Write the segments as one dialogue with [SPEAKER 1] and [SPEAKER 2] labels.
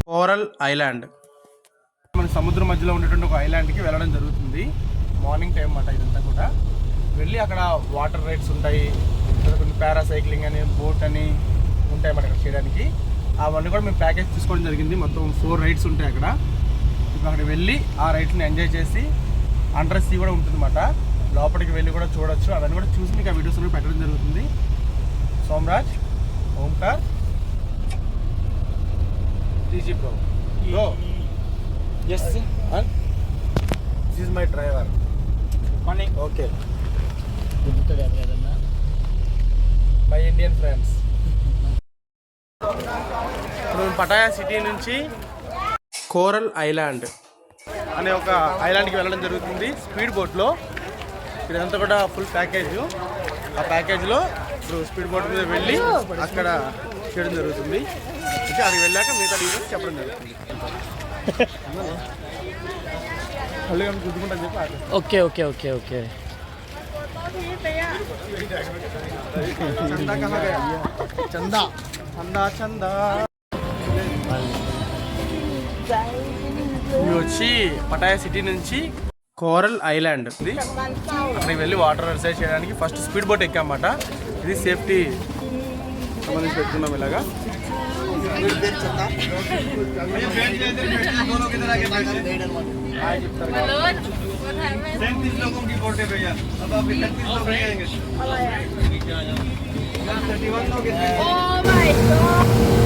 [SPEAKER 1] Coral island మన సముద్రం మధ్యలో ఉండేటువంటి ఒక ఐలాండ్కి వెళ్ళడం జరుగుతుంది. మార్నింగ్ టైం అన్నమాట ఇదంతా కూడా. వెళ్ళి అక్కడ వాటర్ రైడ్స్ ఉంటాయి, కొన్ని పారాసైక్లింగ్ అని, బోట్ అని ఉంటాయి అన్నమాట అక్కడ చేయడానికి. అవన్నీ కూడా మేము ప్యాకేజ్ తీసుకోవడం జరిగింది. మొత్తం 4 రైడ్స్ ఉంటాయి అక్కడ. ఇప్పుడు అక్కడ వెళ్ళి ఆ రైడ్స్ని ఎంజాయ్ చేసి అండర్ సీ కూడా ఉంటుంది అన్నమాట. లోపలికి వెళ్ళి కూడా చూడొచ్చు. అవన్నీ కూడా చూసి మీకు ఆ వీడియోస్ పెట్టడం జరుగుతుంది. Somaraj, Omkar, DG Pro. Go. Yes. And this is my driver. Morning. Okay. My Indian friends. ఇప్పుడు పటాయా సిటీ నుంచి కోరల్ ఐలాండ్ అనే ఒక ఐలాండ్కి వెళ్ళడం జరుగుతుంది స్పీడ్ బోట్లో. ఇదంతా కూడా ఫుల్ ప్యాకేజ్. ఆ ప్యాకేజ్లో ఇప్పుడు స్పీడ్ బోట్ మీద వెళ్ళి అక్కడ చేయడం జరుగుతుంది. అంటే అది వెళ్ళాక మిగతా డీటెయిల్స్ చెప్పడం జరుగుతుంది. గుర్తుకుంటాను చెప్పి
[SPEAKER 2] ఓకే ఓకే ఓకే ఓకే
[SPEAKER 1] చందా చందా చందా ఇవి వచ్చి పటాయా సిటీ నుంచి కోరల్ ఐలాండ్ ఇది. అక్కడికి వెళ్ళి వాటర్ ఎక్సర్సైజ్ చేయడానికి ఫస్ట్ స్పీడ్ బోట్ ఎక్కామన్నమాట. ఇది సేఫ్టీ సంబంధించి పెట్టుకున్నాం ఇలాగా.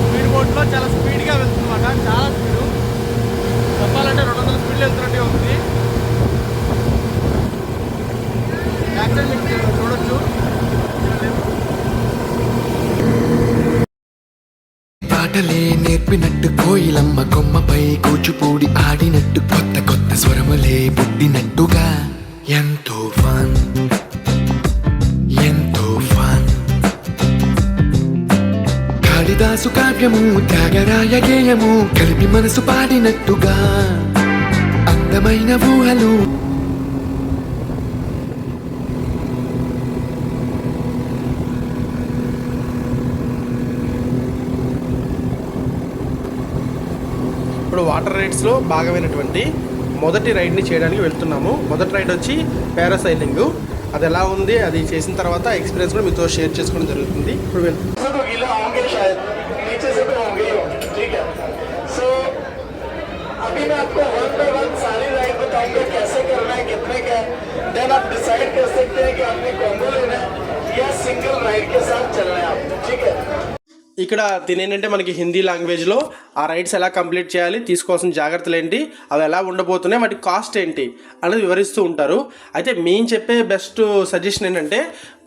[SPEAKER 1] స్పీడ్ బోట్లో చాలా స్పీడ్గా వెళ్తుందన్నమాట. చాలా స్పీడ్ చెప్పాలంటే 200 స్పీడ్లో వెళ్తున్నట్టే ఉంది. యాక్చువల్ మీకు చూడొచ్చు.
[SPEAKER 3] పాటలే నేర్పినట్టు కోయిలమ్మ కొమ్మపై కూచిపూడి ఆడినట్టు కొత్త కొత్త స్వరములే పుట్టినట్టుగా ఎంతో ఫన్ ఎంతో ఫన్. కాళిదాసు కావ్యము త్యాగరాయ గేయము కలిపి మనసు పాడినట్టుగా అందమైన ఊహలు.
[SPEAKER 1] ఇప్పుడు వాటర్ రైడ్స్లో భాగమైనటువంటి మొదటి రైడ్ని చేయడానికి వెళ్తున్నాము. మొదటి రైడ్ వచ్చి పారాసైలింగ్. అది ఎలా ఉంది, అది చేసిన తర్వాత ఎక్స్పీరియన్స్ కూడా మీతో షేర్ చేసుకోవడం జరుగుతుంది. ఇప్పుడు
[SPEAKER 4] अभी मैं आपको 1 by 1 सारी राइड बताऊंगा कैसे करना है, कितने का है. देन आप डिसाइड कर सकते हैं कि आपने कॉम्बो लेना है या सिंगल राइड के साथ चलना है आपको. ठीक है.
[SPEAKER 1] ఇక్కడ తినేంటంటే మనకి హిందీ లాంగ్వేజ్లో ఆ రైడ్స్ ఎలా కంప్లీట్ చేయాలి, తీసుకోవాల్సిన జాగ్రత్తలు ఏంటి, అవి ఎలా ఉండబోతున్నాయి, వాటి కాస్ట్ ఏంటి అనేది వివరిస్తూ ఉంటారు. అయితే మేము చెప్పే బెస్ట్ సజెషన్ ఏంటంటే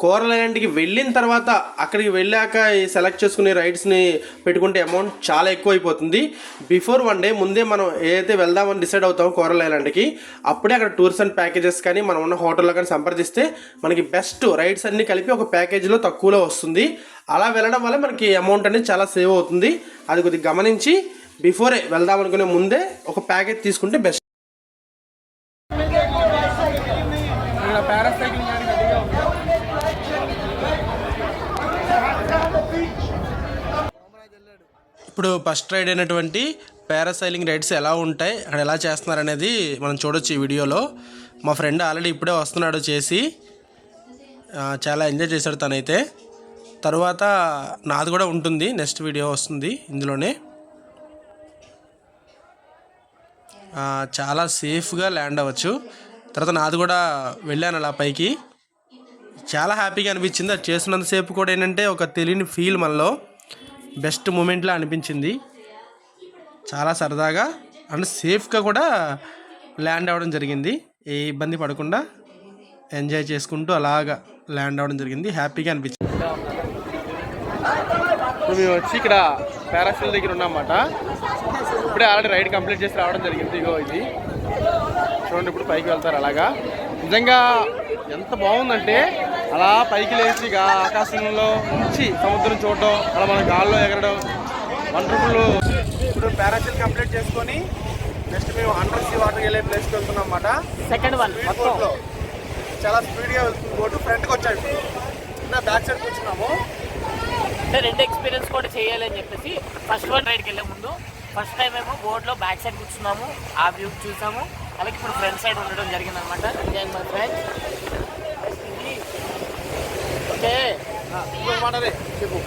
[SPEAKER 1] కోరల్ ఐలాండ్కి వెళ్ళిన తర్వాత అక్కడికి వెళ్ళాక సెలెక్ట్ చేసుకునే రైడ్స్ని పెట్టుకుంటే అమౌంట్ చాలా ఎక్కువ అయిపోతుంది. బిఫోర్ 1 డే ముందే మనం ఏదైతే వెళ్దామని డిసైడ్ అవుతామో కోరల్ ఐలాండ్కి, అప్పుడే అక్కడ టూర్స్ అండ్ ప్యాకేజెస్ కానీ మనం ఉన్న హోటల్లో కానీ సంప్రదిస్తే మనకి బెస్ట్ రైడ్స్ అన్నీ కలిపి ఒక ప్యాకేజీలో తక్కువలో వస్తుంది. అలా వెళ్ళడం వల్ల మనకి అమౌంట్ అనేది చాలా సేవ్ అవుతుంది. అది కొద్దిగా గమనించి బిఫోరే వెళ్దాం అనుకునే ముందే ఒక ప్యాకేజ్ తీసుకుంటే బెస్ట్. ఇప్పుడు ఫస్ట్ రైడ్ అయినటువంటి పారాసైలింగ్ రైడ్స్ ఎలా ఉంటాయి, అక్కడ ఎలా చేస్తున్నారు అనేది మనం చూడొచ్చు ఈ వీడియోలో. మా ఫ్రెండ్ ఆల్రెడీ ఇప్పుడే వస్తున్నాడు చేసి, చాలా ఎంజాయ్ చేశాడు తనైతే. తర్వాత నాది కూడా ఉంటుంది, నెక్స్ట్ వీడియో వస్తుంది ఇందులోనే. చాలా సేఫ్గా ల్యాండ్ అవ్వచ్చు. తర్వాత నాది కూడా వెళ్ళాను అలా పైకి, చాలా హ్యాపీగా అనిపించింది. అది చేస్తున్నంతసేపు కూడా ఏంటంటే ఒక తెలియని ఫీల్ మనలో బెస్ట్ మూమెంట్లా అనిపించింది. చాలా సరదాగా అండ్ సేఫ్గా కూడా ల్యాండ్ అవ్వడం జరిగింది. ఏ ఇబ్బంది పడకుండా ఎంజాయ్ చేసుకుంటూ అలాగా ల్యాండ్ అవ్వడం జరిగింది. హ్యాపీగా అనిపించింది. ఇప్పుడు మేము వచ్చి ఇక్కడ పారాసైల్ దగ్గర ఉన్నామన్నమాట. ఇప్పుడే ఆల్రెడీ రైడ్ కంప్లీట్ చేసి రావడం జరిగింది. ఇగో ఇది చూడండి, ఇప్పుడు పైకి వెళ్తారు అలాగా. నిజంగా ఎంత బాగుందంటే అలా పైకి లేచి ఆకాశంలో నుంచి సముద్రం చూడడం, అలా మన గాల్లో ఎగరడం వండర్ఫుల్. ఇప్పుడు పారాసైల్ కంప్లీట్ చేసుకొని నెక్స్ట్ మేము అండర్ సీ వాటర్కి వెళ్ళే ప్లేస్కి వెళ్తున్నాం అన్నమాట.
[SPEAKER 2] సెకండ్ వన్
[SPEAKER 1] బోట్లో చాలా స్పీడ్గా వెళ్తుంది బోటు. ఫ్రంట్కి వచ్చాయి, బ్యాక్ సైడ్ కూర్చున్నాము.
[SPEAKER 2] అంటే 2 ఎక్స్పీరియన్స్ కూడా చేయాలి అని చెప్పేసి ఫస్ట్ వన్ రైడ్కి వెళ్ళే ముందు ఫస్ట్ టైం ఏమో బోర్డ్లో బ్యాక్ సైడ్ కూర్చున్నాము, ఆ వ్యూ చూసాము. అలాగే ఇప్పుడు ఫ్రంట్ సైడ్ ఉండడం జరిగింది అనమాట. మై ఫ్రెండ్స్ ఓకే చెప్పు.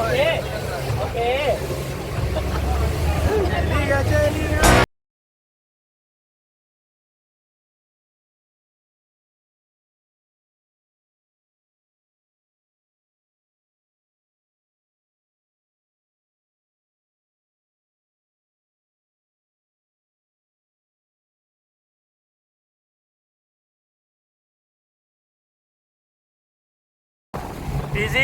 [SPEAKER 2] ఓకే ఓకే బిజీ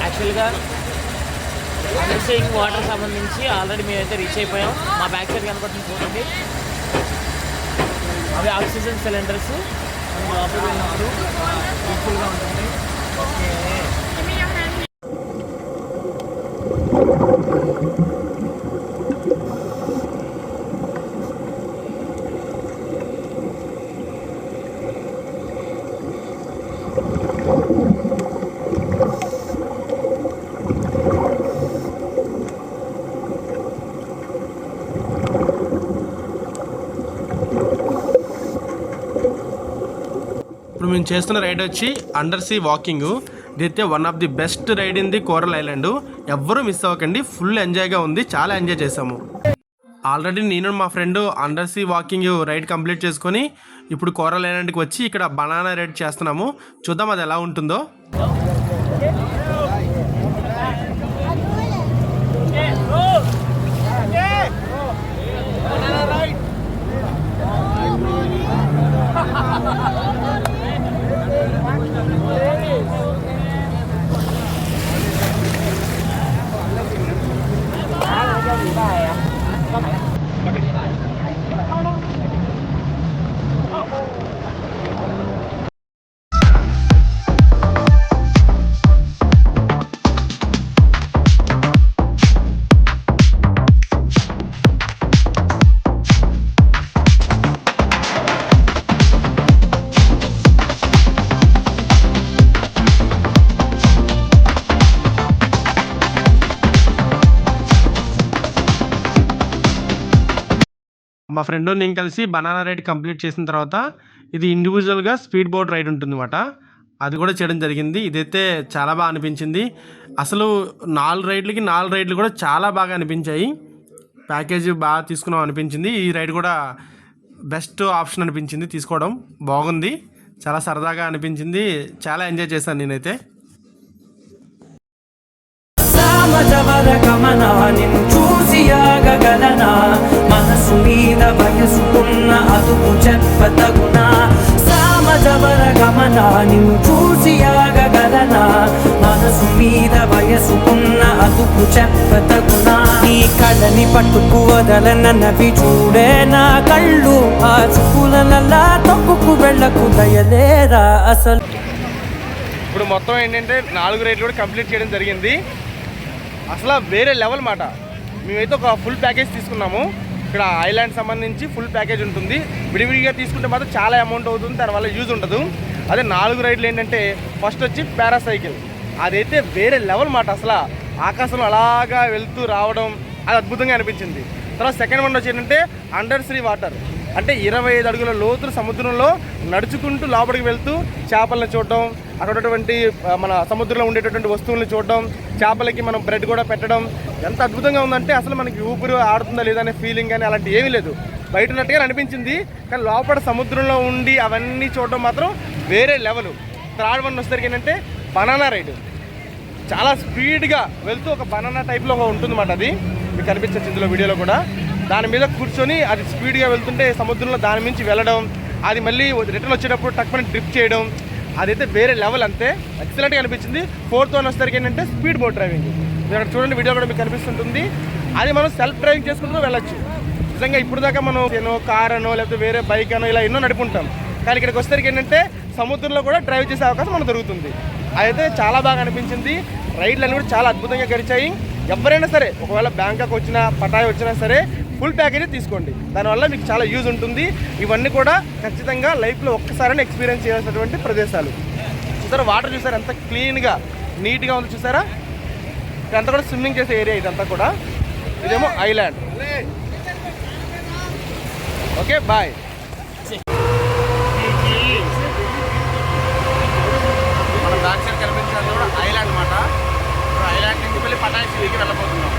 [SPEAKER 2] యాక్చువల్గా అండర్ సీయింగ్ వాటర్ సంబంధించి ఆల్రెడీ మేమైతే రీచ్ అయిపోయాం. మా బ్యాక్ సైడ్ కనపడుతుంది చూడండి, అవి ఆక్సిజన్ సిలిండర్స్. లోపలికి వెళ్ళినప్పుడు యూస్ఫుల్గా ఉంటుంది. ఓకే
[SPEAKER 1] ఇప్పుడు మేము చేస్తున్న రైడ్ వచ్చి అండర్ సీ వాకింగ్. ఇదైతే one of the best ride in the coral island. ఎవ్వరూ మిస్ అవ్వకండి, ఫుల్ ఎంజాయ్గా ఉంది, చాలా ఎంజాయ్ చేసాము. ఆల్రెడీ నేను మా friend under sea walking ride complete చేసుకొని ఇప్పుడు కోరల్ ఐలాండ్కి వచ్చి ఇక్కడ బనానా రైడ్ చేస్తున్నాము. చూద్దాం అది ఎలా ఉంటుందో. మా ఫ్రెండ్ నేను కలిసి బనానా రైడ్ కంప్లీట్ చేసిన తర్వాత ఇది ఇండివిజువల్గా స్పీడ్ బోట్ రైడ్ ఉంటుందన్నమాట. అది కూడా చేయడం జరిగింది. ఇదైతే చాలా బాగా అనిపించింది. అసలు 4 రైడ్లు కూడా చాలా బాగా అనిపించాయి. ప్యాకేజ్ బాగా తీసుకున్నాం అనిపించింది. ఈ రైడ్ కూడా బెస్ట్ ఆప్షన్ అనిపించింది, తీసుకోవడం బాగుంది, చాలా సరదాగా అనిపించింది, చాలా ఎంజాయ్ చేశాను నేనైతే.
[SPEAKER 5] నిన్ను చూసి ఆగగలనా, మనసు మీద వయసుకున్న అదుపు చెప్పతగునా. సామజవర గమన నిన్ను చూసి ఆగగలనా, మనసు మీద వయసుకున్న అదుపు చెప్పతగునా. నీ కళ్ళని పట్టుకు వదలనవి చూడే నా కళ్ళు, ఆ చుక్కులనల్లా తొక్కుకు వెళ్ళకు దయలేరా అసలు.
[SPEAKER 1] ఇప్పుడు మొత్తం ఏంటంటే 4 రైడ్లు కూడా కంప్లీట్ చేయడం జరిగింది. అసలు వేరే లెవెల్ మాట. మేమైతే ఒక ఫుల్ ప్యాకేజ్ తీసుకున్నాము. ఇక్కడ ఐలాండ్ సంబంధించి ఫుల్ ప్యాకేజ్ ఉంటుంది. విడివిడిగా తీసుకుంటే మాత్రం చాలా అమౌంట్ అవుతుంది, దానివల్ల యూజ్ ఉండదు. అదే 4 రైడ్లు ఏంటంటే ఫస్ట్ వచ్చి పారాసైకిల్, అదైతే వేరే లెవెల్ మాట. అసలు ఆకాశంలో అలాగా వెళ్తూ రావడం అది అద్భుతంగా అనిపించింది. తర్వాత సెకండ్ వన్ వచ్చి ఏంటంటే అండర్ సీ వాటర్, అంటే 25 అడుగుల లోతు సముద్రంలో నడుచుకుంటూ లోపలికి వెళ్తూ చేపలను చూడడం, అక్కడ ఉన్నటువంటి మన సముద్రంలో ఉండేటటువంటి వస్తువులను చూడడం, చేపలకి మనం బ్రెడ్ కూడా పెట్టడం, ఎంత అద్భుతంగా ఉందంటే అసలు మనకి ఊపిరి ఆడుతుందా లేదా అనే ఫీలింగ్ కానీ అలాంటి ఏమీ లేదు. బయట ఉన్నట్టుగా అనిపించింది, కానీ లోపల సముద్రంలో ఉండి అవన్నీ చూడడం మాత్రం వేరే లెవెల్. థర్డ్ వన్ వచ్చేసరికి ఏంటంటే బనానా రైడ్. చాలా స్పీడ్గా వెళ్తూ ఒక బనానా టైప్లో ఉంటుందన్నమాట. అది మీకు కనిపించచ్చు ఇందులో వీడియోలో కూడా. దాని మీద కూర్చొని అది స్పీడ్గా వెళ్తుంటే సముద్రంలో దాని మించి వెళ్ళడం, అది మళ్ళీ రిటర్న్ వచ్చేటప్పుడు టక్మని డ్రిప్ చేయడం, అదైతే వేరే లెవెల్, అంతే ఎక్సలెంట్గా అనిపించింది. ఫోర్త్ వన్ వచ్చేసరికి ఏంటంటే స్పీడ్ బోట్ డ్రైవింగ్. మీరు అక్కడ చూడండి, వీడియో కూడా మీకు కనిపిస్తుంటుంది. అది మనం సెల్ఫ్ డ్రైవింగ్ చేసుకుంటూ వెళ్ళొచ్చు. నిజంగా ఇప్పుడు దాకా మనం ఏనో కార్ అనో లేకపోతే వేరే బైక్ అనో ఇలా ఎన్నో నడుపుకుంటాం, కానీ ఇక్కడికి వచ్చేసరికి ఏంటంటే సముద్రంలో కూడా డ్రైవ్ చేసే అవకాశం మనకు దొరుకుతుంది. అదైతే చాలా బాగా అనిపించింది. రైడ్లు అన్నీ కూడా చాలా అద్భుతంగా గడిచాయి. ఎవరైనా సరే ఒకవేళ బ్యాంకాక్ వచ్చినా పటాయ్ వచ్చినా సరే ఫుల్ ప్యాకేజ్ తీసుకోండి, దానివల్ల మీకు చాలా యూజ్ ఉంటుంది. ఇవన్నీ కూడా ఖచ్చితంగా లైఫ్లో ఒక్కసారైనా ఎక్స్పీరియన్స్ చేయాల్సినటువంటి ప్రదేశాలు. చూసారా వాటర్, చూసారా ఎంత క్లీన్గా నీట్గా ఉంది, చూసారా ఇదంతా కూడా స్విమ్మింగ్ చేసే ఏరియా ఇదంతా కూడా. ఇదేమో ఐలాండ్. Okay bye. మన బ్యాక్ సైడ్ కనిపించేది కూడా ఐలాండ్ అనమాట. ఐలాండ్ నుంచి వెళ్ళి పటాన్చెరువుకి వెళ్ళబోతున్నాం.